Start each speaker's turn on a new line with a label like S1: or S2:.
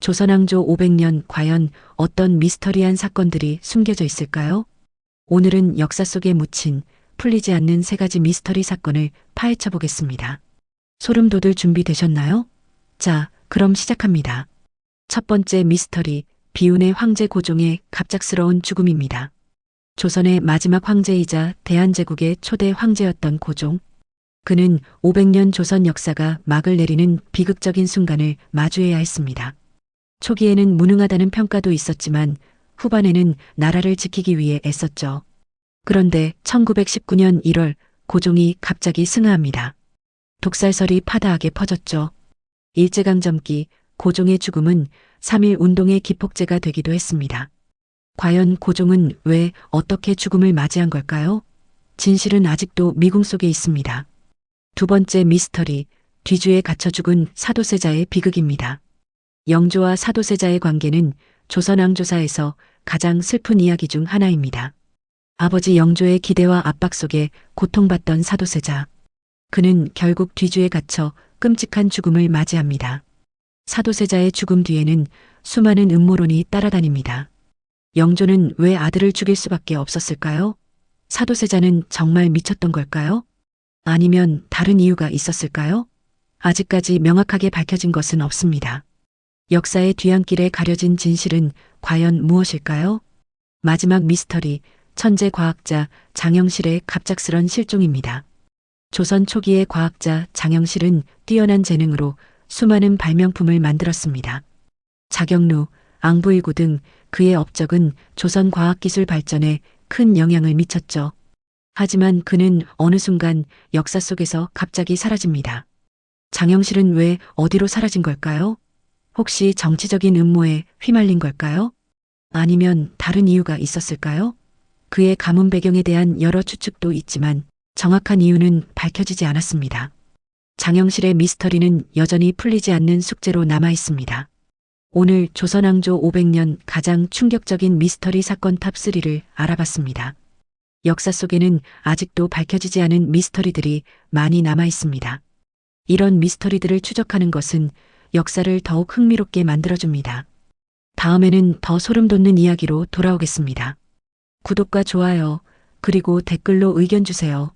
S1: 조선왕조 500년 과연 어떤 미스터리한 사건들이 숨겨져 있을까요? 오늘은 역사 속에 묻힌 풀리지 않는 세 가지 미스터리 사건을 파헤쳐 보겠습니다. 소름 돋을 준비 되셨나요? 자, 그럼 시작합니다. 첫 번째 미스터리, 비운의 황제 고종의 갑작스러운 죽음입니다. 조선의 마지막 황제이자 대한제국의 초대 황제였던 고종. 그는 500년 조선 역사가 막을 내리는 비극적인 순간을 마주해야 했습니다. 초기에는 무능하다는 평가도 있었지만 후반에는 나라를 지키기 위해 애썼죠. 그런데 1919년 1월 고종이 갑자기 승하합니다. 독살설이 파다하게 퍼졌죠. 일제강점기 고종의 죽음은 3.1 운동의 기폭제가 되기도 했습니다. 과연 고종은 왜 어떻게 죽음을 맞이한 걸까요? 진실은 아직도 미궁 속에 있습니다. 두 번째 미스터리, 뒤주에 갇혀 죽은 사도세자의 비극입니다. 영조와 사도세자의 관계는 조선 왕조사에서 가장 슬픈 이야기 중 하나입니다. 아버지 영조의 기대와 압박 속에 고통받던 사도세자. 그는 결국 뒤주에 갇혀 끔찍한 죽음을 맞이합니다. 사도세자의 죽음 뒤에는 수많은 음모론이 따라다닙니다. 영조는 왜 아들을 죽일 수밖에 없었을까요? 사도세자는 정말 미쳤던 걸까요? 아니면 다른 이유가 있었을까요? 아직까지 명확하게 밝혀진 것은 없습니다. 역사의 뒤안길에 가려진 진실은 과연 무엇일까요? 마지막 미스터리, 천재 과학자 장영실의 갑작스런 실종입니다. 조선 초기의 과학자 장영실은 뛰어난 재능으로 수많은 발명품을 만들었습니다. 자경루, 앙부일구 등 그의 업적은 조선 과학기술 발전에 큰 영향을 미쳤죠. 하지만 그는 어느 순간 역사 속에서 갑자기 사라집니다. 장영실은 왜 어디로 사라진 걸까요? 혹시 정치적인 음모에 휘말린 걸까요? 아니면 다른 이유가 있었을까요? 그의 가문 배경에 대한 여러 추측도 있지만 정확한 이유는 밝혀지지 않았습니다. 장영실의 미스터리는 여전히 풀리지 않는 숙제로 남아 있습니다. 오늘 조선왕조 500년 가장 충격적인 미스터리 사건 탑3를 알아봤습니다. 역사 속에는 아직도 밝혀지지 않은 미스터리들이 많이 남아 있습니다. 이런 미스터리들을 추적하는 것은 역사를 더욱 흥미롭게 만들어줍니다. 다음에는 더 소름 돋는 이야기로 돌아오겠습니다. 구독과 좋아요, 그리고 댓글로 의견 주세요.